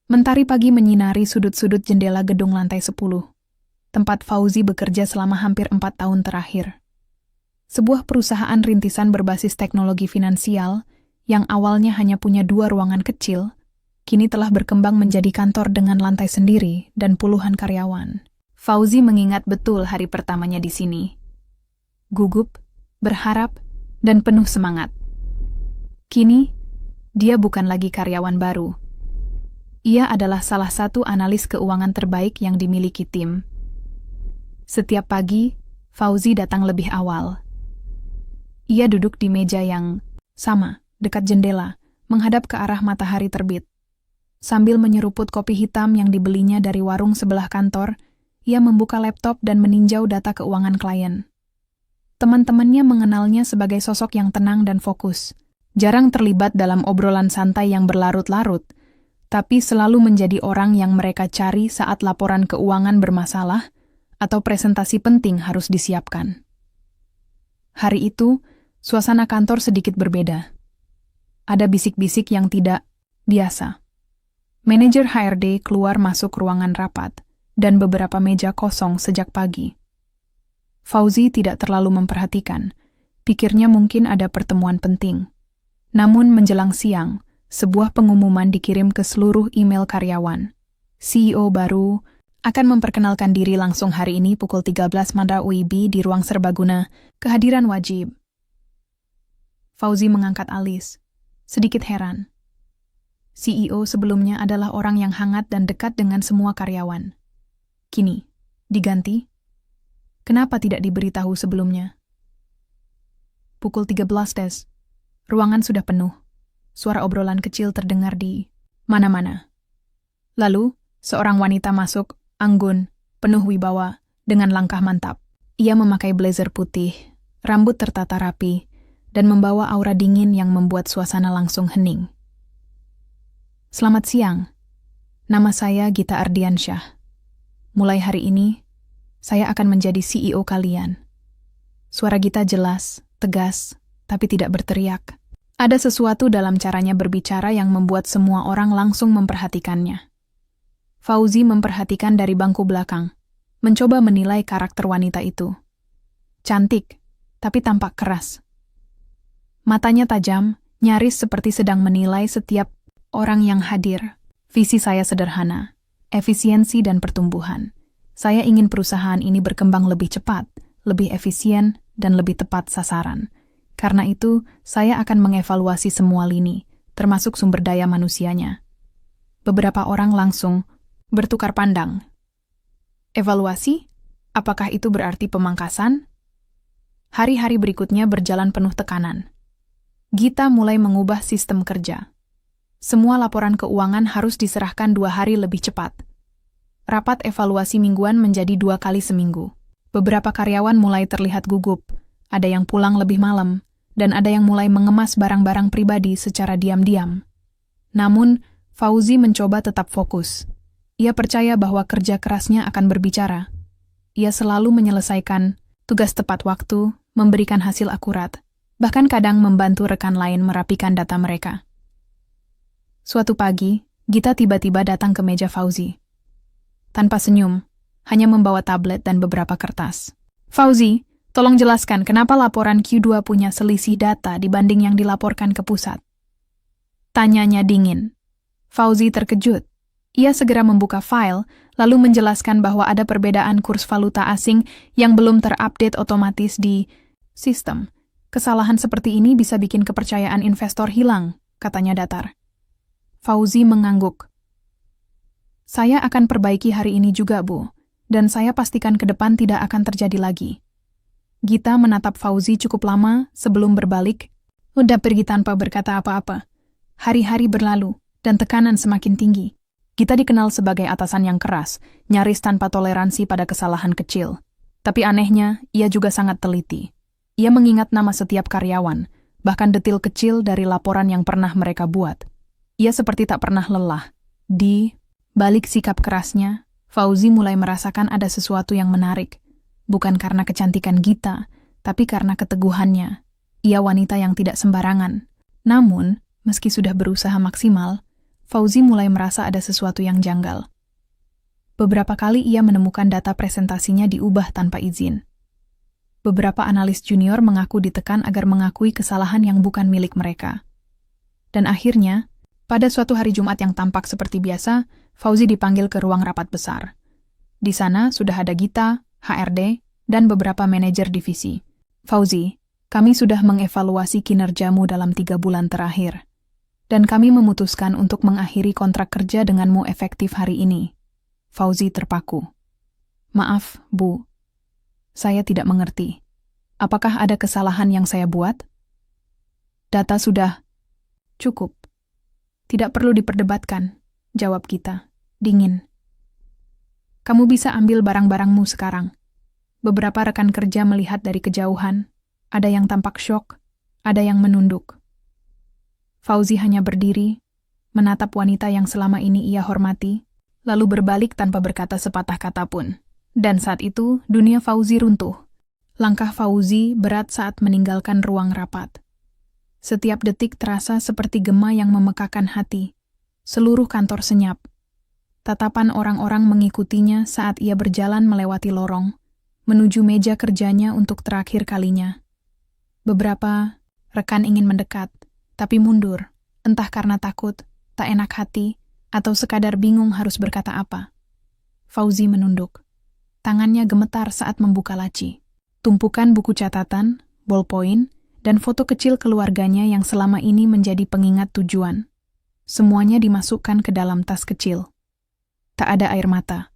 Mentari pagi menyinari sudut-sudut jendela gedung lantai 10, tempat Fauzi bekerja selama hampir 4 tahun terakhir. Sebuah perusahaan rintisan berbasis teknologi finansial yang awalnya hanya punya 2 ruangan kecil, kini telah berkembang menjadi kantor dengan lantai sendiri dan puluhan karyawan. Fauzi mengingat betul hari pertamanya di sini. Gugup, berharap, dan penuh semangat. Kini, dia bukan lagi karyawan baru. Ia adalah salah satu analis keuangan terbaik yang dimiliki tim. Setiap pagi, Fauzi datang lebih awal. Ia duduk di meja yang sama, dekat jendela, menghadap ke arah matahari terbit. Sambil menyeruput kopi hitam yang dibelinya dari warung sebelah kantor, ia membuka laptop dan meninjau data keuangan klien. Teman-temannya mengenalnya sebagai sosok yang tenang dan fokus. Jarang terlibat dalam obrolan santai yang berlarut-larut, tapi selalu menjadi orang yang mereka cari saat laporan keuangan bermasalah atau presentasi penting harus disiapkan. Hari itu, suasana kantor sedikit berbeda. Ada bisik-bisik yang tidak biasa. Manajer HRD keluar masuk ruangan rapat, dan beberapa meja kosong sejak pagi. Fauzi tidak terlalu memperhatikan, pikirnya mungkin ada pertemuan penting. Namun menjelang siang, sebuah pengumuman dikirim ke seluruh email karyawan. CEO baru akan memperkenalkan diri langsung hari ini pukul 13 WIB di ruang serbaguna, kehadiran wajib. Fauzi mengangkat alis, sedikit heran. CEO sebelumnya adalah orang yang hangat dan dekat dengan semua karyawan. Kini, diganti? Kenapa tidak diberitahu sebelumnya? Pukul 13 des. Ruangan sudah penuh. Suara obrolan kecil terdengar di mana-mana. Lalu, seorang wanita masuk, anggun, penuh wibawa, dengan langkah mantap. Ia memakai blazer putih, rambut tertata rapi, dan membawa aura dingin yang membuat suasana langsung hening. Selamat siang. Nama saya Gita Ardiansyah. Mulai hari ini, saya akan menjadi CEO kalian. Suara Gita jelas, tegas, tapi tidak berteriak. Ada sesuatu dalam caranya berbicara yang membuat semua orang langsung memperhatikannya. Fauzi memperhatikan dari bangku belakang, mencoba menilai karakter wanita itu. Cantik, tapi tampak keras. Matanya tajam, nyaris seperti sedang menilai setiap orang yang hadir. Visi saya sederhana, efisiensi dan pertumbuhan. Saya ingin perusahaan ini berkembang lebih cepat, lebih efisien, dan lebih tepat sasaran. Karena itu, saya akan mengevaluasi semua lini, termasuk sumber daya manusianya. Beberapa orang langsung bertukar pandang. Evaluasi? Apakah itu berarti pemangkasan? Hari-hari berikutnya berjalan penuh tekanan. Gita mulai mengubah sistem kerja. Semua laporan keuangan harus diserahkan 2 hari lebih cepat. Rapat evaluasi mingguan menjadi 2 kali seminggu. Beberapa karyawan mulai terlihat gugup, ada yang pulang lebih malam, dan ada yang mulai mengemas barang-barang pribadi secara diam-diam. Namun, Fauzi mencoba tetap fokus. Ia percaya bahwa kerja kerasnya akan berbicara. Ia selalu menyelesaikan tugas tepat waktu, memberikan hasil akurat, bahkan kadang membantu rekan lain merapikan data mereka. Suatu pagi, Gita tiba-tiba datang ke meja Fauzi. Tanpa senyum, hanya membawa tablet dan beberapa kertas. Fauzi, tolong jelaskan kenapa laporan Q2 punya selisih data dibanding yang dilaporkan ke pusat. Tanyanya dingin. Fauzi terkejut. Ia segera membuka file, lalu menjelaskan bahwa ada perbedaan kurs valuta asing yang belum terupdate otomatis di sistem. Kesalahan seperti ini bisa bikin kepercayaan investor hilang, katanya datar. Fauzi mengangguk. Saya akan perbaiki hari ini juga, Bu, dan saya pastikan ke depan tidak akan terjadi lagi. Gita menatap Fauzi cukup lama sebelum berbalik. Udah pergi tanpa berkata apa-apa. Hari-hari berlalu, dan tekanan semakin tinggi. Gita dikenal sebagai atasan yang keras, nyaris tanpa toleransi pada kesalahan kecil. Tapi anehnya, ia juga sangat teliti. Ia mengingat nama setiap karyawan, bahkan detil kecil dari laporan yang pernah mereka buat. Ia seperti tak pernah lelah. Di balik sikap kerasnya, Fauzi mulai merasakan ada sesuatu yang menarik. Bukan karena kecantikan Gita, tapi karena keteguhannya. Ia wanita yang tidak sembarangan. Namun, meski sudah berusaha maksimal, Fauzi mulai merasa ada sesuatu yang janggal. Beberapa kali ia menemukan data presentasinya diubah tanpa izin. Beberapa analis junior mengaku ditekan agar mengakui kesalahan yang bukan milik mereka. Dan akhirnya, pada suatu hari Jumat yang tampak seperti biasa, Fauzi dipanggil ke ruang rapat besar. Di sana sudah ada Gita, HRD, dan beberapa manajer divisi. Fauzi, kami sudah mengevaluasi kinerjamu dalam 3 bulan terakhir. Dan kami memutuskan untuk mengakhiri kontrak kerja denganmu efektif hari ini. Fauzi terpaku. Maaf, Bu. Saya tidak mengerti. Apakah ada kesalahan yang saya buat? Data sudah cukup. Tidak perlu diperdebatkan, jawab Gita, dingin. Kamu bisa ambil barang-barangmu sekarang. Beberapa rekan kerja melihat dari kejauhan. Ada yang tampak syok, ada yang menunduk. Fauzi hanya berdiri, menatap wanita yang selama ini ia hormati, lalu berbalik tanpa berkata sepatah kata pun. Dan saat itu, dunia Fauzi runtuh. Langkah Fauzi berat saat meninggalkan ruang rapat. Setiap detik terasa seperti gema yang memekakan hati. Seluruh kantor senyap. Tatapan orang-orang mengikutinya saat ia berjalan melewati lorong, menuju meja kerjanya untuk terakhir kalinya. Beberapa rekan ingin mendekat, tapi mundur, entah karena takut, tak enak hati, atau sekadar bingung harus berkata apa. Fauzi menunduk. Tangannya gemetar saat membuka laci. Tumpukan buku catatan, ballpoint, dan foto kecil keluarganya yang selama ini menjadi pengingat tujuan. Semuanya dimasukkan ke dalam tas kecil. Tak ada air mata.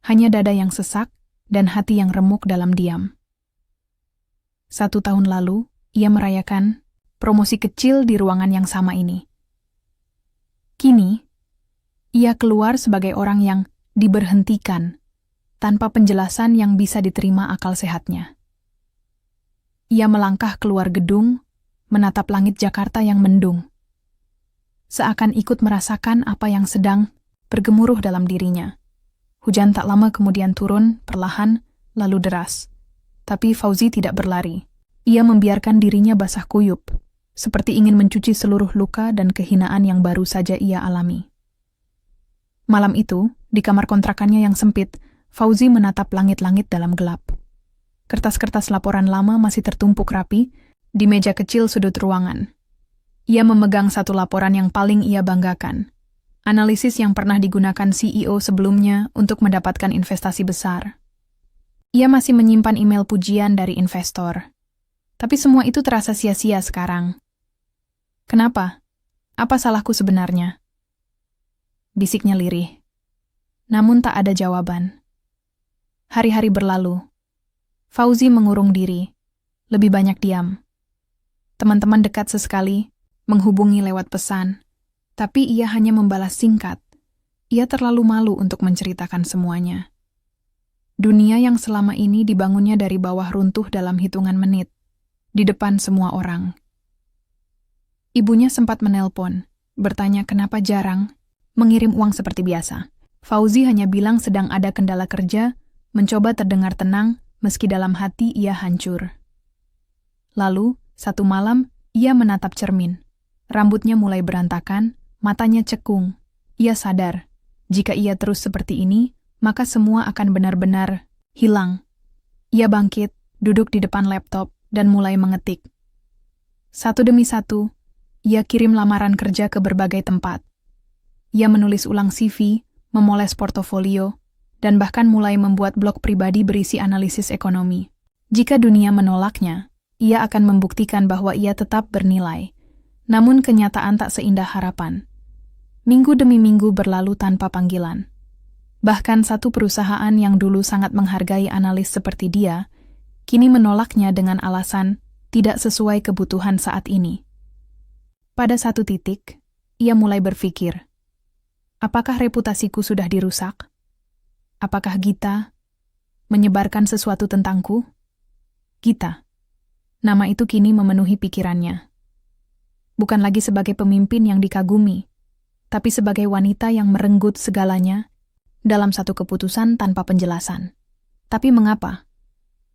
Hanya dada yang sesak dan hati yang remuk dalam diam. 1 tahun lalu, ia merayakan promosi kecil di ruangan yang sama ini. Kini, ia keluar sebagai orang yang diberhentikan tanpa penjelasan yang bisa diterima akal sehatnya. Ia melangkah keluar gedung, menatap langit Jakarta yang mendung. Seakan ikut merasakan apa yang sedang bergemuruh dalam dirinya. Hujan tak lama kemudian turun, perlahan, lalu deras. Tapi Fauzi tidak berlari. Ia membiarkan dirinya basah kuyup, seperti ingin mencuci seluruh luka dan kehinaan yang baru saja ia alami. Malam itu, di kamar kontrakannya yang sempit, Fauzi menatap langit-langit dalam gelap. Kertas-kertas laporan lama masih tertumpuk rapi di meja kecil sudut ruangan. Ia memegang satu laporan yang paling ia banggakan. Analisis yang pernah digunakan CEO sebelumnya untuk mendapatkan investasi besar. Ia masih menyimpan email pujian dari investor. Tapi semua itu terasa sia-sia sekarang. Kenapa? Apa salahku sebenarnya? Bisiknya lirih. Namun tak ada jawaban. Hari-hari berlalu. Fauzi mengurung diri. Lebih banyak diam. Teman-teman dekat sesekali menghubungi lewat pesan. Tapi ia hanya membalas singkat. Ia terlalu malu untuk menceritakan semuanya. Dunia yang selama ini dibangunnya dari bawah runtuh dalam hitungan menit. Di depan semua orang. Ibunya sempat menelpon, bertanya kenapa jarang mengirim uang seperti biasa. Fauzi hanya bilang sedang ada kendala kerja, mencoba terdengar tenang, meski dalam hati ia hancur. Lalu, satu malam, ia menatap cermin. Rambutnya mulai berantakan, matanya cekung. Ia sadar, jika ia terus seperti ini, maka semua akan benar-benar hilang. Ia bangkit, duduk di depan laptop, dan mulai mengetik. Satu demi satu, ia kirim lamaran kerja ke berbagai tempat. Ia menulis ulang CV, memoles portofolio, dan bahkan mulai membuat blog pribadi berisi analisis ekonomi. Jika dunia menolaknya, ia akan membuktikan bahwa ia tetap bernilai. Namun kenyataan tak seindah harapan. Minggu demi minggu berlalu tanpa panggilan. Bahkan satu perusahaan yang dulu sangat menghargai analis seperti dia, kini menolaknya dengan alasan tidak sesuai kebutuhan saat ini. Pada satu titik, ia mulai berpikir, apakah reputasiku sudah dirusak? Apakah Gita menyebarkan sesuatu tentangku? Gita. Nama itu kini memenuhi pikirannya. Bukan lagi sebagai pemimpin yang dikagumi, tapi sebagai wanita yang merenggut segalanya dalam satu keputusan tanpa penjelasan. Tapi mengapa?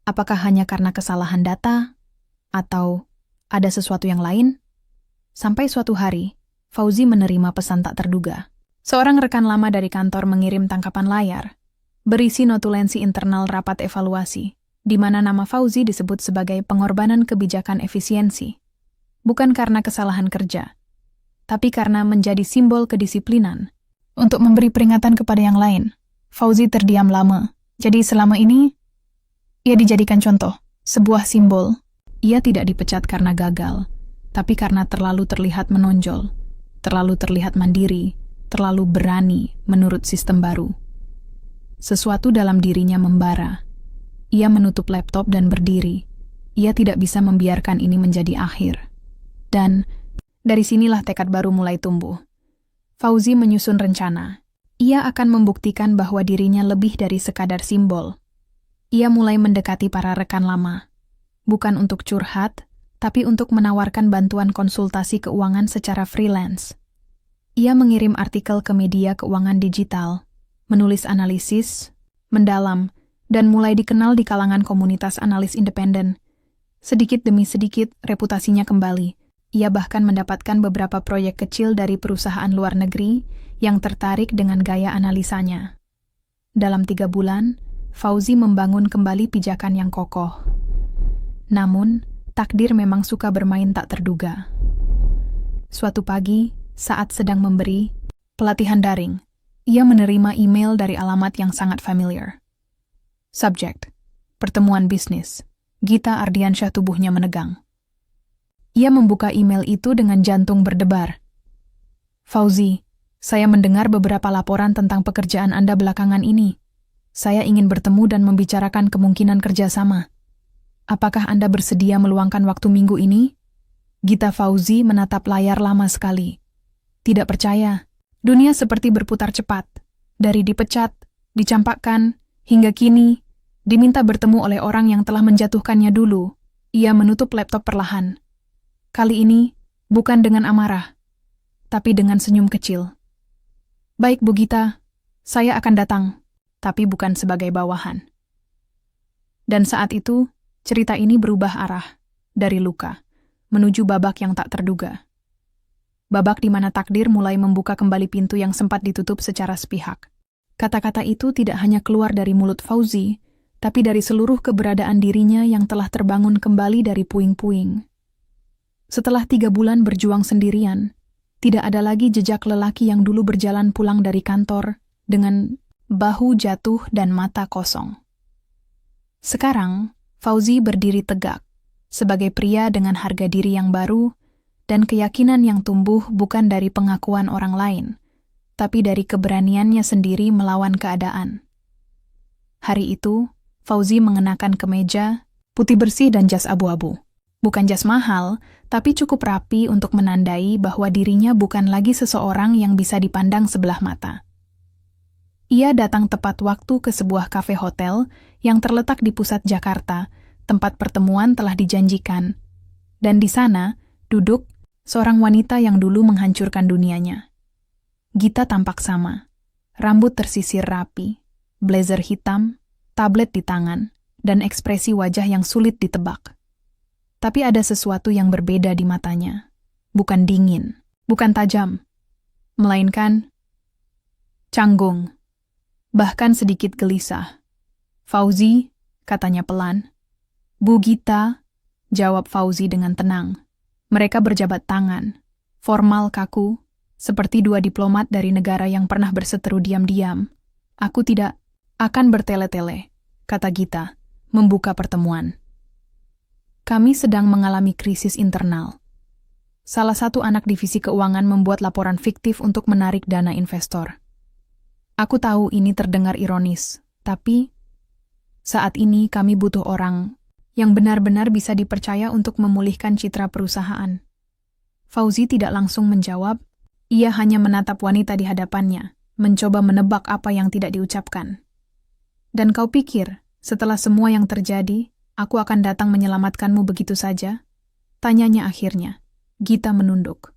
Apakah hanya karena kesalahan data? Atau ada sesuatu yang lain? Sampai suatu hari, Fauzi menerima pesan tak terduga. Seorang rekan lama dari kantor mengirim tangkapan layar, berisi notulensi internal rapat evaluasi, di mana nama Fauzi disebut sebagai pengorbanan kebijakan efisiensi. Bukan karena kesalahan kerja, tapi karena menjadi simbol kedisiplinan. Untuk memberi peringatan kepada yang lain, Fauzi terdiam lama. Jadi selama ini, ia dijadikan contoh, sebuah simbol. Ia tidak dipecat karena gagal, tapi karena terlalu terlihat menonjol, terlalu terlihat mandiri, terlalu berani menurut sistem baru. Sesuatu dalam dirinya membara. Ia menutup laptop dan berdiri. Ia tidak bisa membiarkan ini menjadi akhir. Dan dari sinilah tekad baru mulai tumbuh. Fauzi menyusun rencana. Ia akan membuktikan bahwa dirinya lebih dari sekadar simbol. Ia mulai mendekati para rekan lama. Bukan untuk curhat, tapi untuk menawarkan bantuan konsultasi keuangan secara freelance. Ia mengirim artikel ke media keuangan digital, menulis analisis, mendalam, dan mulai dikenal di kalangan komunitas analis independen. Sedikit demi sedikit, reputasinya kembali. Ia bahkan mendapatkan beberapa proyek kecil dari perusahaan luar negeri yang tertarik dengan gaya analisanya. Dalam 3 bulan, Fauzi membangun kembali pijakan yang kokoh. Namun, takdir memang suka bermain tak terduga. Suatu pagi, saat sedang memberi pelatihan daring, ia menerima email dari alamat yang sangat familiar. Subject: pertemuan bisnis. Gita Ardiansyah tubuhnya menegang. Ia membuka email itu dengan jantung berdebar. Fauzi, saya mendengar beberapa laporan tentang pekerjaan Anda belakangan ini. Saya ingin bertemu dan membicarakan kemungkinan kerjasama. Apakah Anda bersedia meluangkan waktu minggu ini? Gita Fauzi menatap layar lama sekali. Tidak percaya. Dunia seperti berputar cepat. Dari dipecat, dicampakkan, hingga kini, diminta bertemu oleh orang yang telah menjatuhkannya dulu. Ia menutup laptop perlahan. Kali ini, bukan dengan amarah, tapi dengan senyum kecil. Baik Bu Gita, saya akan datang, tapi bukan sebagai bawahan. Dan saat itu, cerita ini berubah arah, dari luka, menuju babak yang tak terduga. Babak di mana takdir mulai membuka kembali pintu yang sempat ditutup secara sepihak. Kata-kata itu tidak hanya keluar dari mulut Fauzi, tapi dari seluruh keberadaan dirinya yang telah terbangun kembali dari puing-puing. Setelah 3 bulan berjuang sendirian, tidak ada lagi jejak lelaki yang dulu berjalan pulang dari kantor dengan bahu jatuh dan mata kosong. Sekarang, Fauzi berdiri tegak, sebagai pria dengan harga diri yang baru dan keyakinan yang tumbuh bukan dari pengakuan orang lain, tapi dari keberaniannya sendiri melawan keadaan. Hari itu, Fauzi mengenakan kemeja, putih bersih dan jas abu-abu. Bukan jas mahal, tapi cukup rapi untuk menandai bahwa dirinya bukan lagi seseorang yang bisa dipandang sebelah mata. Ia datang tepat waktu ke sebuah kafe hotel yang terletak di pusat Jakarta, tempat pertemuan telah dijanjikan. Dan di sana, duduk seorang wanita yang dulu menghancurkan dunianya. Gita tampak sama. Rambut tersisir rapi, blazer hitam, tablet di tangan, dan ekspresi wajah yang sulit ditebak. Tapi ada sesuatu yang berbeda di matanya. Bukan dingin, bukan tajam, melainkan canggung, bahkan sedikit gelisah. Fauzi, katanya pelan. Bu Gita, jawab Fauzi dengan tenang. Mereka berjabat tangan, formal kaku, seperti 2 diplomat dari negara yang pernah berseteru diam-diam. Aku tidak akan bertele-tele, kata Gita, membuka pertemuan. Kami sedang mengalami krisis internal. Salah satu anak divisi keuangan membuat laporan fiktif untuk menarik dana investor. Aku tahu ini terdengar ironis, tapi saat ini kami butuh orang yang benar-benar bisa dipercaya untuk memulihkan citra perusahaan. Fauzi tidak langsung menjawab, ia hanya menatap wanita di hadapannya, mencoba menebak apa yang tidak diucapkan. Dan kau pikir, setelah semua yang terjadi, aku akan datang menyelamatkanmu begitu saja? Tanyanya akhirnya. Gita menunduk.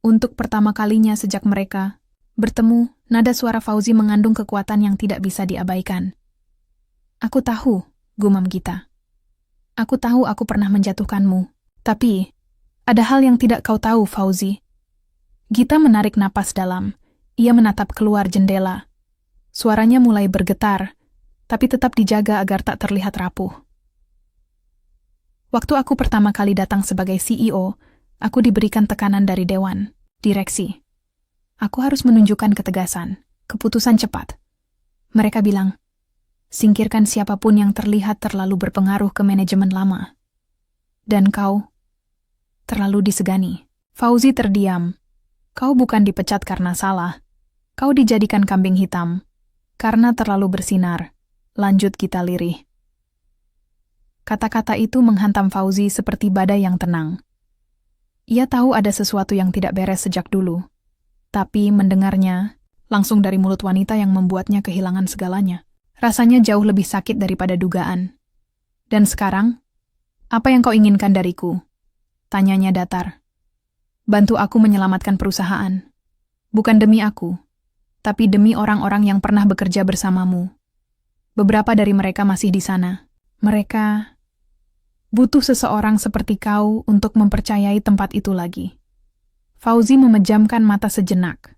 Untuk pertama kalinya sejak mereka bertemu, nada suara Fauzi mengandung kekuatan yang tidak bisa diabaikan. Aku tahu, gumam Gita. Aku tahu aku pernah menjatuhkanmu. Tapi, ada hal yang tidak kau tahu, Fauzi. Gita menarik napas dalam. Ia menatap keluar jendela. Suaranya mulai bergetar, tapi tetap dijaga agar tak terlihat rapuh. Waktu aku pertama kali datang sebagai CEO, aku diberikan tekanan dari dewan, direksi. Aku harus menunjukkan ketegasan, keputusan cepat. Mereka bilang, singkirkan siapapun yang terlihat terlalu berpengaruh ke manajemen lama. Dan kau terlalu disegani. Fauzi terdiam. Kau bukan dipecat karena salah. Kau dijadikan kambing hitam. Karena terlalu bersinar. Lanjut Gita lirih. Kata-kata itu menghantam Fauzi seperti badai yang tenang. Ia tahu ada sesuatu yang tidak beres sejak dulu. Tapi mendengarnya, langsung dari mulut wanita yang membuatnya kehilangan segalanya. Rasanya jauh lebih sakit daripada dugaan. Dan sekarang, apa yang kau inginkan dariku? Tanyanya datar. Bantu aku menyelamatkan perusahaan. Bukan demi aku, tapi demi orang-orang yang pernah bekerja bersamamu. Beberapa dari mereka masih di sana. Mereka butuh seseorang seperti kau untuk mempercayai tempat itu lagi. Fauzi memejamkan mata sejenak.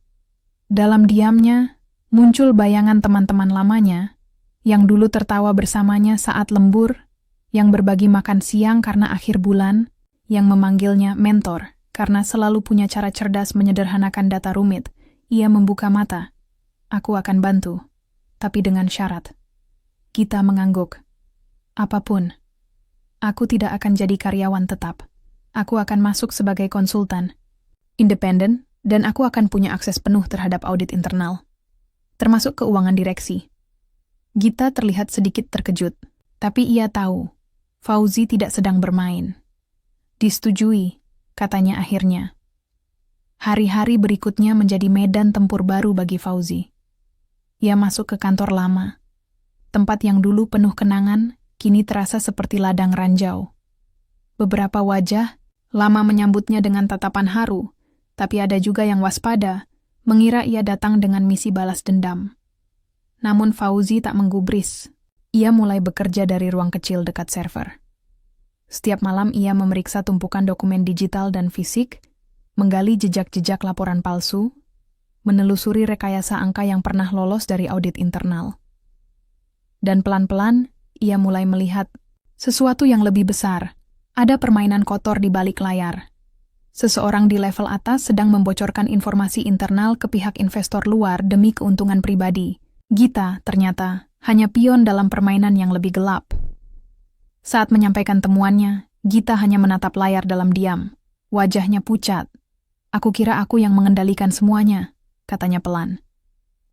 Dalam diamnya, muncul bayangan teman-teman lamanya yang dulu tertawa bersamanya saat lembur, yang berbagi makan siang karena akhir bulan, yang memanggilnya mentor. Karena selalu punya cara cerdas menyederhanakan data rumit, ia membuka mata. Aku akan bantu, tapi dengan syarat. Gita mengangguk. Apapun. Aku tidak akan jadi karyawan tetap. Aku akan masuk sebagai konsultan, independen, dan aku akan punya akses penuh terhadap audit internal, termasuk keuangan direksi. Gita terlihat sedikit terkejut, tapi ia tahu, Fauzi tidak sedang bermain. Disetujui, katanya akhirnya. Hari-hari berikutnya menjadi medan tempur baru bagi Fauzi. Ia masuk ke kantor lama. Tempat yang dulu penuh kenangan, kini terasa seperti ladang ranjau. Beberapa wajah lama menyambutnya dengan tatapan haru, tapi ada juga yang waspada, mengira ia datang dengan misi balas dendam. Namun Fauzi tak menggubris. Ia mulai bekerja dari ruang kecil dekat server. Setiap malam ia memeriksa tumpukan dokumen digital dan fisik, menggali jejak-jejak laporan palsu, menelusuri rekayasa angka yang pernah lolos dari audit internal. Dan pelan-pelan, ia mulai melihat sesuatu yang lebih besar. Ada permainan kotor di balik layar. Seseorang di level atas sedang membocorkan informasi internal ke pihak investor luar demi keuntungan pribadi. Gita, ternyata, hanya pion dalam permainan yang lebih gelap. Saat menyampaikan temuannya, Gita hanya menatap layar dalam diam. Wajahnya pucat. Aku kira aku yang mengendalikan semuanya, katanya pelan.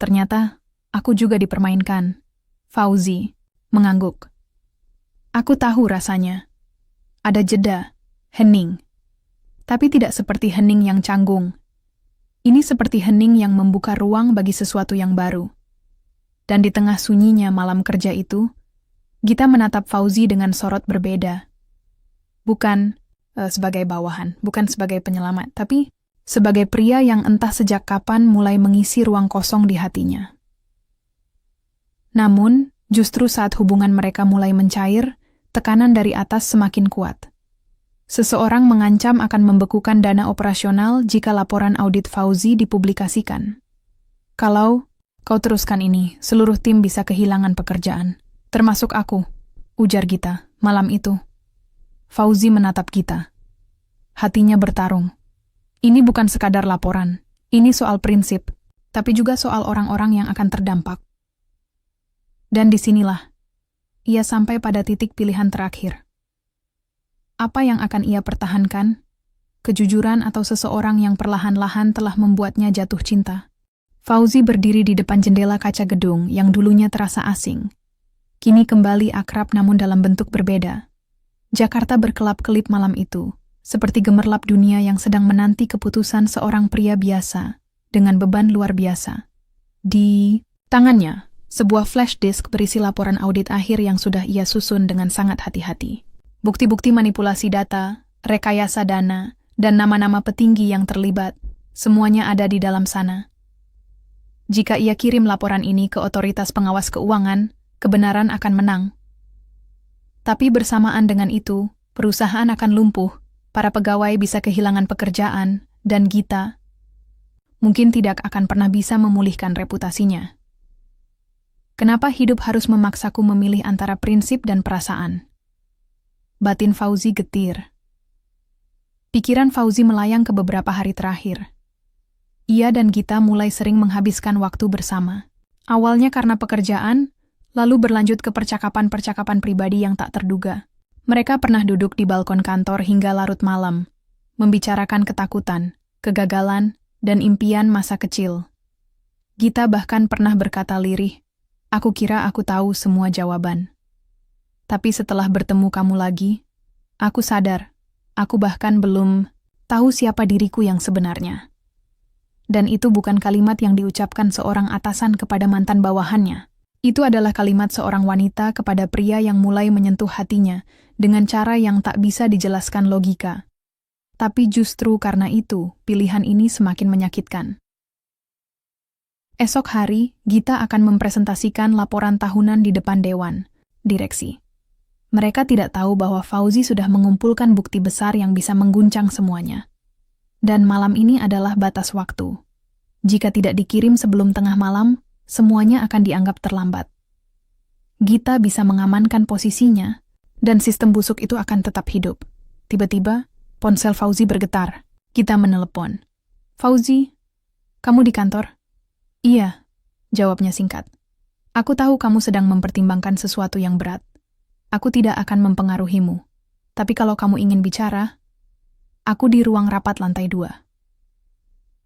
Ternyata, aku juga dipermainkan. Fauzi mengangguk. Aku tahu rasanya. Ada jeda, hening. Tapi tidak seperti hening yang canggung. Ini seperti hening yang membuka ruang bagi sesuatu yang baru. Dan di tengah sunyinya malam kerja itu, Gita menatap Fauzi dengan sorot berbeda. Bukan sebagai bawahan, bukan sebagai penyelamat, tapi sebagai pria yang entah sejak kapan mulai mengisi ruang kosong di hatinya. Namun, justru saat hubungan mereka mulai mencair, tekanan dari atas semakin kuat. Seseorang mengancam akan membekukan dana operasional jika laporan audit Fauzi dipublikasikan. Kalau kau teruskan ini, seluruh tim bisa kehilangan pekerjaan. Termasuk aku, ujar Gita, malam itu. Fauzi menatap Gita. Hatinya bertarung. Ini bukan sekadar laporan, ini soal prinsip, tapi juga soal orang-orang yang akan terdampak. Dan disinilah, ia sampai pada titik pilihan terakhir. Apa yang akan ia pertahankan? Kejujuran atau seseorang yang perlahan-lahan telah membuatnya jatuh cinta? Fauzi berdiri di depan jendela kaca gedung yang dulunya terasa asing. Kini kembali akrab namun dalam bentuk berbeda. Jakarta berkelap-kelip malam itu, seperti gemerlap dunia yang sedang menanti keputusan seorang pria biasa, dengan beban luar biasa. Di tangannya, sebuah flash disk berisi laporan audit akhir yang sudah ia susun dengan sangat hati-hati. Bukti-bukti manipulasi data, rekayasa dana, dan nama-nama petinggi yang terlibat, semuanya ada di dalam sana. Jika ia kirim laporan ini ke otoritas pengawas keuangan, kebenaran akan menang. Tapi bersamaan dengan itu, perusahaan akan lumpuh, para pegawai bisa kehilangan pekerjaan, dan Gita, mungkin tidak akan pernah bisa memulihkan reputasinya. Kenapa hidup harus memaksaku memilih antara prinsip dan perasaan? Batin Fauzi getir. Pikiran Fauzi melayang ke beberapa hari terakhir. Ia dan Gita mulai sering menghabiskan waktu bersama. Awalnya karena pekerjaan, lalu berlanjut ke percakapan-percakapan pribadi yang tak terduga. Mereka pernah duduk di balkon kantor hingga larut malam, membicarakan ketakutan, kegagalan, dan impian masa kecil. Gita bahkan pernah berkata lirih, "Aku kira aku tahu semua jawaban. Tapi setelah bertemu kamu lagi, aku sadar, aku bahkan belum tahu siapa diriku yang sebenarnya." Dan itu bukan kalimat yang diucapkan seorang atasan kepada mantan bawahannya. Itu adalah kalimat seorang wanita kepada pria yang mulai menyentuh hatinya dengan cara yang tak bisa dijelaskan logika. Tapi justru karena itu, pilihan ini semakin menyakitkan. Esok hari, Gita akan mempresentasikan laporan tahunan di depan Dewan Direksi. Mereka tidak tahu bahwa Fauzi sudah mengumpulkan bukti besar yang bisa mengguncang semuanya. Dan malam ini adalah batas waktu. Jika tidak dikirim sebelum tengah malam, semuanya akan dianggap terlambat. Gita bisa mengamankan posisinya, dan sistem busuk itu akan tetap hidup. Tiba-tiba, ponsel Fauzi bergetar. Gita menelepon. "Fauzi, kamu di kantor?" "Iya," jawabnya singkat. "Aku tahu kamu sedang mempertimbangkan sesuatu yang berat. Aku tidak akan mempengaruhimu. Tapi kalau kamu ingin bicara, aku di ruang rapat lantai 2.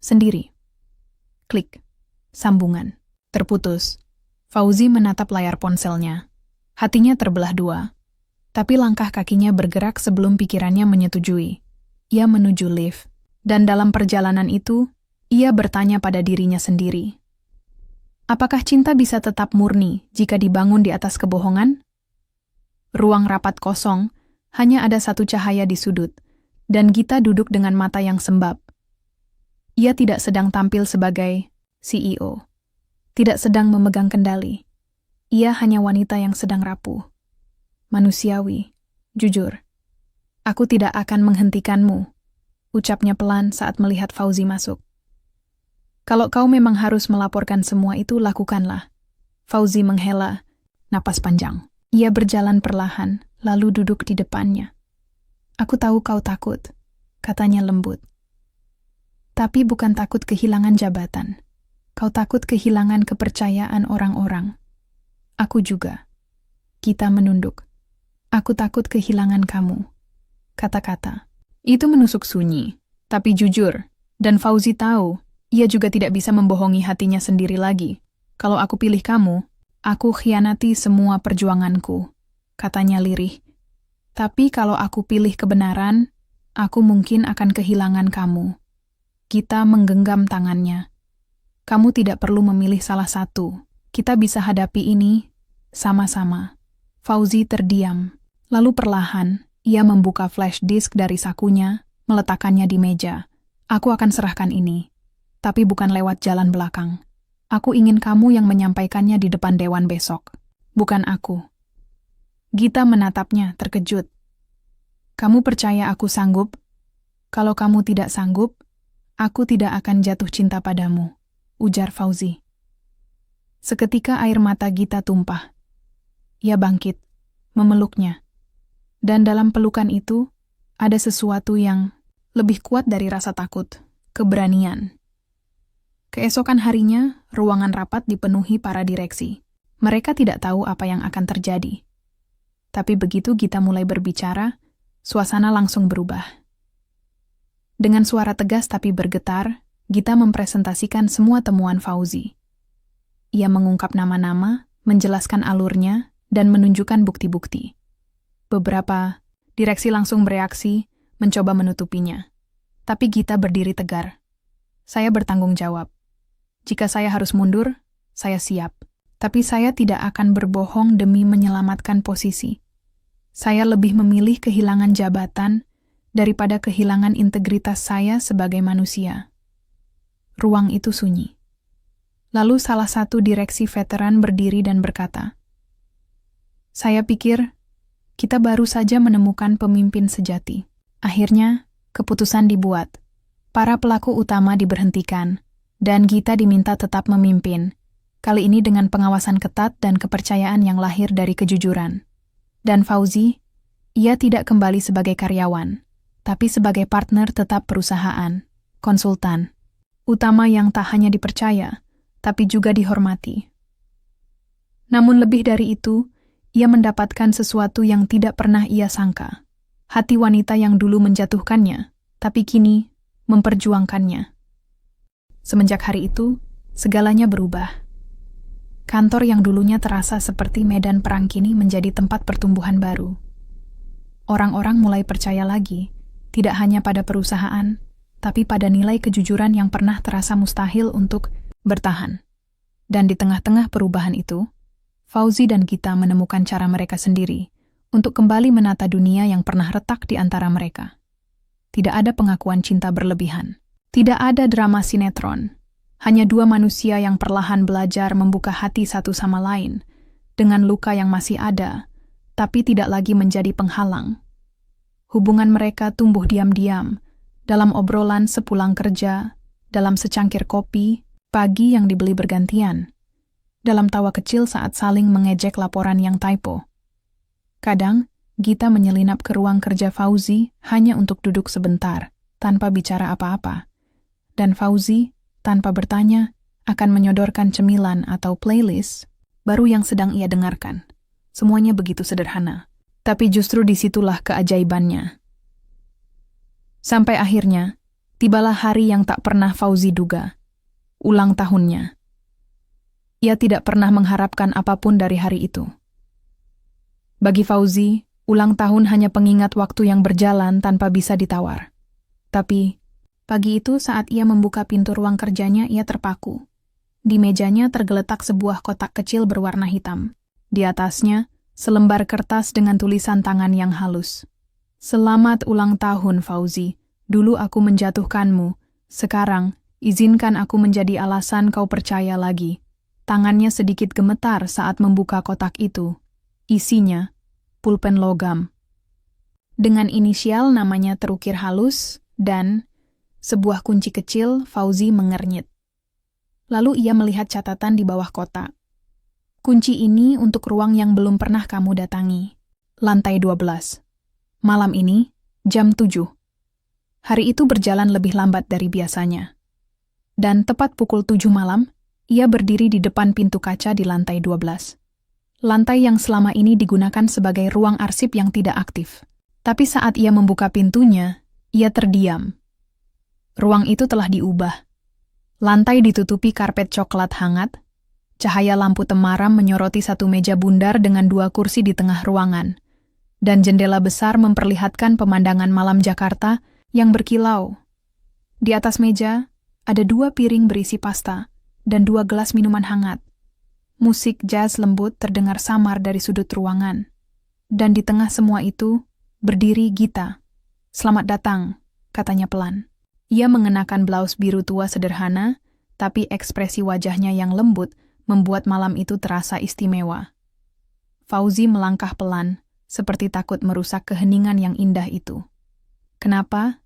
Sendiri." Klik. Sambungan terputus. Fauzi menatap layar ponselnya. Hatinya terbelah dua. Tapi langkah kakinya bergerak sebelum pikirannya menyetujui. Ia menuju lift. Dan dalam perjalanan itu, ia bertanya pada dirinya sendiri. Apakah cinta bisa tetap murni jika dibangun di atas kebohongan? Ruang rapat kosong, hanya ada satu cahaya di sudut, dan Gita duduk dengan mata yang sembab. Ia tidak sedang tampil sebagai CEO. Tidak sedang memegang kendali. Ia hanya wanita yang sedang rapuh. Manusiawi, jujur. "Aku tidak akan menghentikanmu," ucapnya pelan saat melihat Fauzi masuk. "Kalau kau memang harus melaporkan semua itu, lakukanlah." Fauzi menghela napas panjang. Ia berjalan perlahan, lalu duduk di depannya. "Aku tahu kau takut," katanya lembut. "Tapi bukan takut kehilangan jabatan. Kau takut kehilangan kepercayaan orang-orang. Aku juga." Gita menunduk. "Aku takut kehilangan kamu." Kata-kata itu menusuk sunyi, tapi jujur. Dan Fauzi tahu, ia juga tidak bisa membohongi hatinya sendiri lagi. "Kalau aku pilih kamu, aku khianati semua perjuanganku," katanya lirih. "Tapi kalau aku pilih kebenaran, aku mungkin akan kehilangan kamu." Gita menggenggam tangannya. "Kamu tidak perlu memilih salah satu. Kita bisa hadapi ini sama-sama." Fauzi terdiam. Lalu perlahan, ia membuka flash disk dari sakunya, meletakkannya di meja. "Aku akan serahkan ini, tapi bukan lewat jalan belakang. Aku ingin kamu yang menyampaikannya di depan dewan besok, bukan aku." Gita menatapnya, terkejut. "Kamu percaya aku sanggup? Kalau kamu tidak sanggup, aku tidak akan jatuh cinta padamu," ujar Fauzi. Seketika air mata Gita tumpah. Ia bangkit, memeluknya. Dan dalam pelukan itu, ada sesuatu yang lebih kuat dari rasa takut, keberanian. Keesokan harinya, ruangan rapat dipenuhi para direksi. Mereka tidak tahu apa yang akan terjadi. Tapi begitu Gita mulai berbicara, suasana langsung berubah. Dengan suara tegas tapi bergetar, Gita mempresentasikan semua temuan Fauzi. Ia mengungkap nama-nama, menjelaskan alurnya, dan menunjukkan bukti-bukti. Beberapa direksi langsung bereaksi, mencoba menutupinya. Tapi Gita berdiri tegar. "Saya bertanggung jawab. Jika saya harus mundur, saya siap. Tapi saya tidak akan berbohong demi menyelamatkan posisi. Saya lebih memilih kehilangan jabatan daripada kehilangan integritas saya sebagai manusia." Ruang itu sunyi. Lalu salah satu direksi veteran berdiri dan berkata, "Saya pikir kita baru saja menemukan pemimpin sejati." Akhirnya, keputusan dibuat. Para pelaku utama diberhentikan, Dan Gita diminta tetap memimpin, kali ini dengan pengawasan ketat dan kepercayaan yang lahir dari kejujuran. Dan Fauzi, ia tidak kembali sebagai karyawan, tapi sebagai partner tetap perusahaan, konsultan, utama yang tak hanya dipercaya, tapi juga dihormati. Namun lebih dari itu, ia mendapatkan sesuatu yang tidak pernah ia sangka. Hati wanita yang dulu menjatuhkannya, tapi kini memperjuangkannya. Semenjak hari itu, segalanya berubah. Kantor yang dulunya terasa seperti medan perang kini menjadi tempat pertumbuhan baru. Orang-orang mulai percaya lagi, tidak hanya pada perusahaan, tapi pada nilai kejujuran yang pernah terasa mustahil untuk bertahan. Dan di tengah-tengah perubahan itu, Fauzi dan Gita menemukan cara mereka sendiri untuk kembali menata dunia yang pernah retak di antara mereka. Tidak ada pengakuan cinta berlebihan. Tidak ada drama sinetron. Hanya dua manusia yang perlahan belajar membuka hati satu sama lain, dengan luka yang masih ada, tapi tidak lagi menjadi penghalang. Hubungan mereka tumbuh diam-diam, dalam obrolan sepulang kerja, dalam secangkir kopi, pagi yang dibeli bergantian, dalam tawa kecil saat saling mengejek laporan yang typo. Kadang, Gita menyelinap ke ruang kerja Fauzi hanya untuk duduk sebentar, tanpa bicara apa-apa. Dan Fauzi, tanpa bertanya, akan menyodorkan cemilan atau playlist baru yang sedang ia dengarkan. Semuanya begitu sederhana, tapi justru disitulah keajaibannya. Sampai akhirnya, tibalah hari yang tak pernah Fauzi duga. Ulang tahunnya. Ia tidak pernah mengharapkan apapun dari hari itu. Bagi Fauzi, ulang tahun hanya pengingat waktu yang berjalan tanpa bisa ditawar. Tapi, pagi itu saat ia membuka pintu ruang kerjanya, ia terpaku. Di mejanya tergeletak sebuah kotak kecil berwarna hitam. Di atasnya, selembar kertas dengan tulisan tangan yang halus. Selamat ulang tahun, Fauzi. Dulu aku menjatuhkanmu. Sekarang, izinkan aku menjadi alasan kau percaya lagi. Tangannya sedikit gemetar saat membuka kotak itu. Isinya, pulpen logam. Dengan inisial namanya terukir halus, dan sebuah kunci kecil. Fauzi mengernyit. Lalu ia melihat catatan di bawah kotak. Kunci ini untuk ruang yang belum pernah kamu datangi. Lantai 12. Malam ini, jam 7. Hari itu berjalan lebih lambat dari biasanya. Dan tepat pukul 7 malam, ia berdiri di depan pintu kaca di lantai 12. Lantai yang selama ini digunakan sebagai ruang arsip yang tidak aktif. Tapi saat ia membuka pintunya, ia terdiam. Ruang itu telah diubah. Lantai ditutupi karpet coklat hangat, cahaya lampu temaram menyoroti satu meja bundar dengan dua kursi di tengah ruangan, dan jendela besar memperlihatkan pemandangan malam Jakarta yang berkilau. Di atas meja, ada dua piring berisi pasta dan dua gelas minuman hangat. Musik jazz lembut terdengar samar dari sudut ruangan. Dan di tengah semua itu, berdiri Gita. "Selamat datang," katanya pelan. Ia mengenakan blaus biru tua sederhana, tapi ekspresi wajahnya yang lembut membuat malam itu terasa istimewa. Fauzi melangkah pelan, seperti takut merusak keheningan yang indah itu. "Kenapa?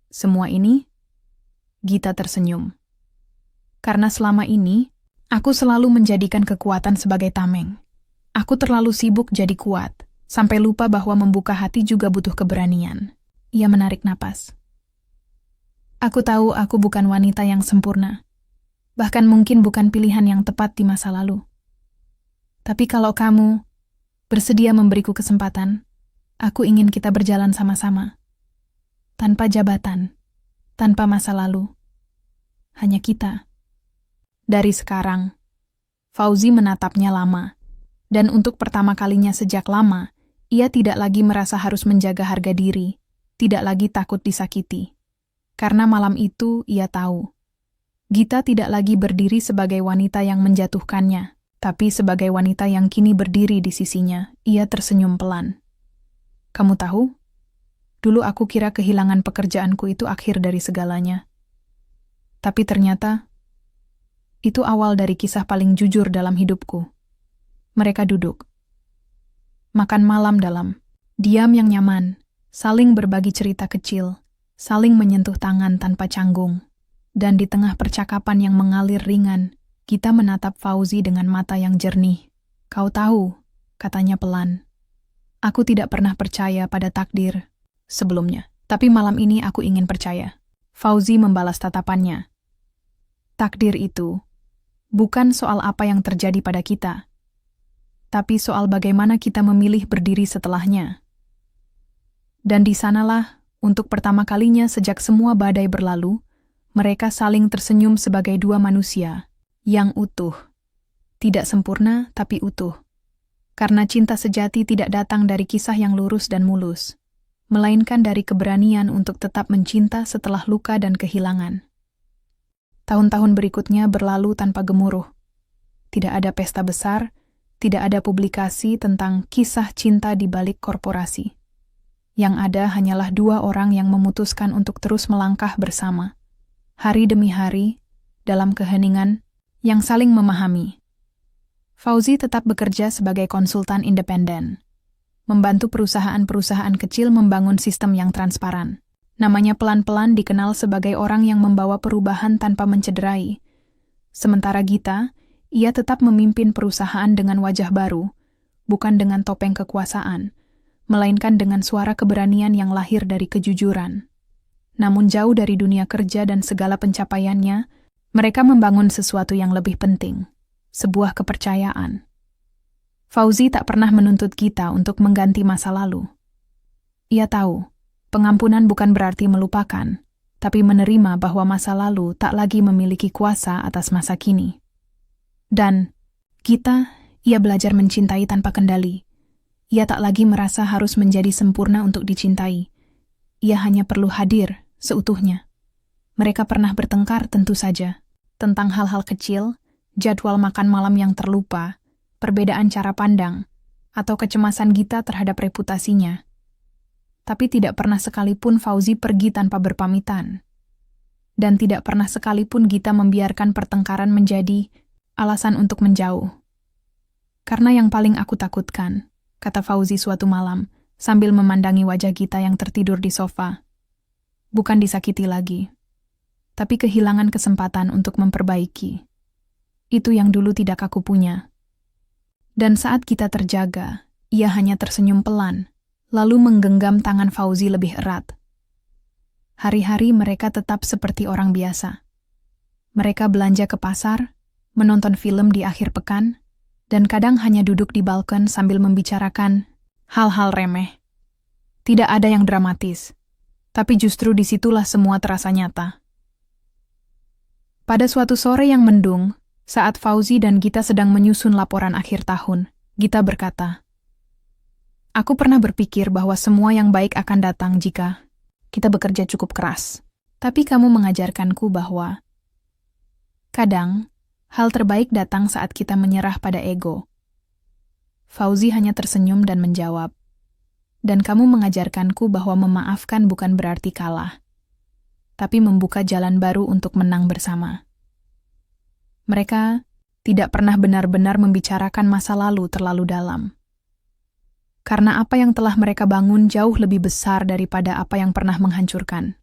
Semua ini?" Gita tersenyum. "Karena selama ini, aku selalu menjadikan kekuatan sebagai tameng. Aku terlalu sibuk jadi kuat, sampai lupa bahwa membuka hati juga butuh keberanian." Ia menarik napas. "Aku tahu aku bukan wanita yang sempurna. Bahkan mungkin bukan pilihan yang tepat di masa lalu. Tapi kalau kamu bersedia memberiku kesempatan, aku ingin kita berjalan sama-sama. Tanpa jabatan, tanpa masa lalu. Hanya kita." Dari sekarang, Fauzi menatapnya lama. Dan untuk pertama kalinya sejak lama, ia tidak lagi merasa harus menjaga harga diri, tidak lagi takut disakiti. Karena malam itu ia tahu, Gita tidak lagi berdiri sebagai wanita yang menjatuhkannya, tapi sebagai wanita yang kini berdiri di sisinya. Ia tersenyum pelan. "Kamu tahu, dulu aku kira kehilangan pekerjaanku itu akhir dari segalanya. Tapi ternyata, itu awal dari kisah paling jujur dalam hidupku." Mereka duduk. Makan malam dalam diam yang nyaman, saling berbagi cerita kecil, saling menyentuh tangan tanpa canggung. Dan di tengah percakapan yang mengalir ringan, Gita menatap Fauzi dengan mata yang jernih. "Kau tahu," katanya pelan, "aku tidak pernah percaya pada takdir sebelumnya. Tapi malam ini aku ingin percaya." Fauzi membalas tatapannya. Takdir itu bukan soal apa yang terjadi pada kita, tapi soal bagaimana kita memilih berdiri setelahnya. Dan di sanalah, untuk pertama kalinya sejak semua badai berlalu, mereka saling tersenyum sebagai dua manusia yang utuh. Tidak sempurna, tapi utuh. Karena cinta sejati tidak datang dari kisah yang lurus dan mulus, melainkan dari keberanian untuk tetap mencinta setelah luka dan kehilangan. Tahun-tahun berikutnya berlalu tanpa gemuruh. Tidak ada pesta besar, tidak ada publikasi tentang kisah cinta di balik korporasi. Yang ada hanyalah dua orang yang memutuskan untuk terus melangkah bersama, hari demi hari, dalam keheningan yang saling memahami. Fauzi tetap bekerja sebagai konsultan independen, membantu perusahaan-perusahaan kecil membangun sistem yang transparan. Namanya pelan-pelan dikenal sebagai orang yang membawa perubahan tanpa mencederai. Sementara Gita, ia tetap memimpin perusahaan dengan wajah baru, bukan dengan topeng kekuasaan, melainkan dengan suara keberanian yang lahir dari kejujuran. Namun jauh dari dunia kerja dan segala pencapaiannya, mereka membangun sesuatu yang lebih penting, sebuah kepercayaan. Fauzi tak pernah menuntut Gita untuk mengganti masa lalu. Ia tahu, pengampunan bukan berarti melupakan, tapi menerima bahwa masa lalu tak lagi memiliki kuasa atas masa kini. Dan Gita, ia belajar mencintai tanpa kendali. Ia tak lagi merasa harus menjadi sempurna untuk dicintai. Ia hanya perlu hadir seutuhnya. Mereka pernah bertengkar tentu saja, tentang hal-hal kecil, jadwal makan malam yang terlupa, perbedaan cara pandang, atau kecemasan Gita terhadap reputasinya. Tapi tidak pernah sekalipun Fauzi pergi tanpa berpamitan. Dan tidak pernah sekalipun Gita membiarkan pertengkaran menjadi alasan untuk menjauh. "Karena yang paling aku takutkan," kata Fauzi suatu malam, sambil memandangi wajah Gita yang tertidur di sofa, "bukan disakiti lagi, tapi kehilangan kesempatan untuk memperbaiki. Itu yang dulu tidak aku punya." Dan saat Gita terjaga, ia hanya tersenyum pelan, lalu menggenggam tangan Fauzi lebih erat. Hari-hari mereka tetap seperti orang biasa. Mereka belanja ke pasar, menonton film di akhir pekan, dan kadang hanya duduk di balkon sambil membicarakan hal-hal remeh. Tidak ada yang dramatis, tapi justru disitulah semua terasa nyata. Pada suatu sore yang mendung, saat Fauzi dan Gita sedang menyusun laporan akhir tahun, Gita berkata, "Aku pernah berpikir bahwa semua yang baik akan datang jika kita bekerja cukup keras. Tapi kamu mengajarkanku bahwa kadang hal terbaik datang saat kita menyerah pada ego." Fauzi hanya tersenyum dan menjawab, "Dan kamu mengajarkanku bahwa memaafkan bukan berarti kalah, tapi membuka jalan baru untuk menang bersama." Mereka tidak pernah benar-benar membicarakan masa lalu terlalu dalam. Karena apa yang telah mereka bangun jauh lebih besar daripada apa yang pernah menghancurkan.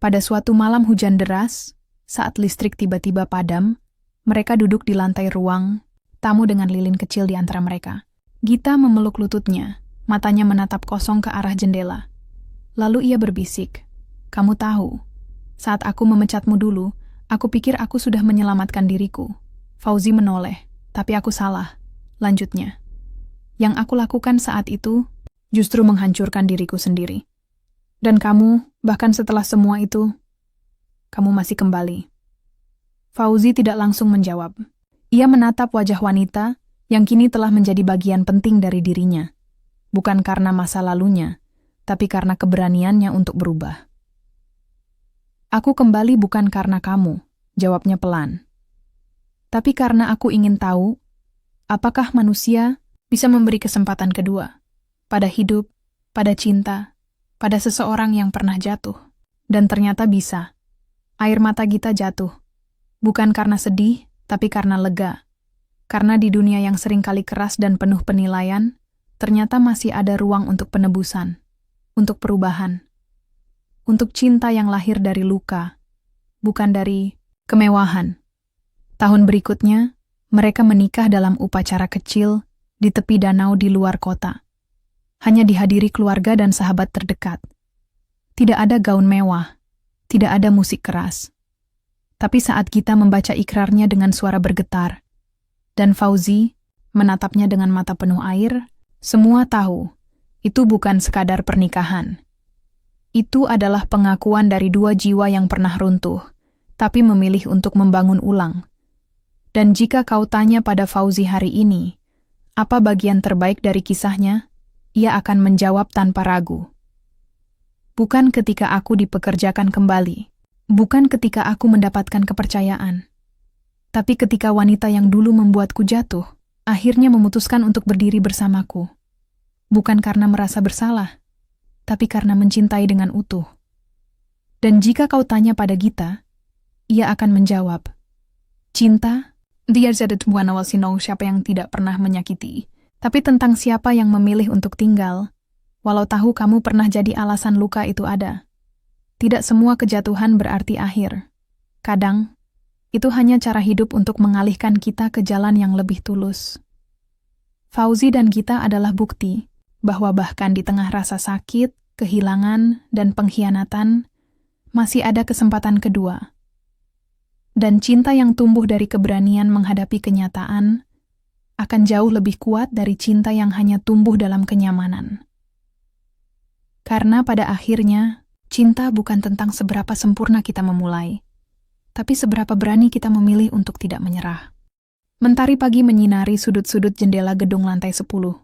Pada suatu malam hujan deras, saat listrik tiba-tiba padam, mereka duduk di lantai ruang tamu dengan lilin kecil di antara mereka. Gita memeluk lututnya, matanya menatap kosong ke arah jendela. Lalu ia berbisik, "Kamu tahu, saat aku memecatmu dulu, aku pikir aku sudah menyelamatkan diriku." Fauzi menoleh, "Tapi aku salah," lanjutnya. "Yang aku lakukan saat itu justru menghancurkan diriku sendiri. Dan kamu, bahkan setelah semua itu, kamu masih kembali." Fauzi tidak langsung menjawab. Ia menatap wajah wanita yang kini telah menjadi bagian penting dari dirinya. Bukan karena masa lalunya, tapi karena keberaniannya untuk berubah. "Aku kembali bukan karena kamu," jawabnya pelan. "Tapi karena aku ingin tahu, apakah manusia bisa memberi kesempatan kedua pada hidup, pada cinta, pada seseorang yang pernah jatuh." Dan ternyata bisa. Air mata Gita jatuh. Bukan karena sedih, tapi karena lega. Karena di dunia yang seringkali keras dan penuh penilaian, ternyata masih ada ruang untuk penebusan, untuk perubahan, untuk cinta yang lahir dari luka, bukan dari kemewahan. Tahun berikutnya, mereka menikah dalam upacara kecil di tepi danau di luar kota. Hanya dihadiri keluarga dan sahabat terdekat. Tidak ada gaun mewah, tidak ada musik keras. Tapi saat Gita membaca ikrarnya dengan suara bergetar, dan Fauzi menatapnya dengan mata penuh air, semua tahu, itu bukan sekadar pernikahan. Itu adalah pengakuan dari dua jiwa yang pernah runtuh, tapi memilih untuk membangun ulang. Dan jika kau tanya pada Fauzi hari ini, apa bagian terbaik dari kisahnya? Ia akan menjawab tanpa ragu. Bukan ketika aku dipekerjakan kembali, bukan ketika aku mendapatkan kepercayaan, tapi ketika wanita yang dulu membuatku jatuh, akhirnya memutuskan untuk berdiri bersamaku. Bukan karena merasa bersalah, tapi karena mencintai dengan utuh. Dan jika kau tanya pada Gita, ia akan menjawab, cinta, dia jadi bukan awal sino siapa yang tidak pernah menyakiti, tapi tentang siapa yang memilih untuk tinggal, walau tahu kamu pernah jadi alasan luka itu ada. Tidak semua kejatuhan berarti akhir. Kadang, itu hanya cara hidup untuk mengalihkan kita ke jalan yang lebih tulus. Fauzi dan Gita adalah bukti bahwa bahkan di tengah rasa sakit, kehilangan, dan pengkhianatan, masih ada kesempatan kedua. Dan cinta yang tumbuh dari keberanian menghadapi kenyataan akan jauh lebih kuat dari cinta yang hanya tumbuh dalam kenyamanan. Karena pada akhirnya, cinta bukan tentang seberapa sempurna kita memulai, tapi seberapa berani kita memilih untuk tidak menyerah. Mentari pagi menyinari sudut-sudut jendela gedung lantai 10.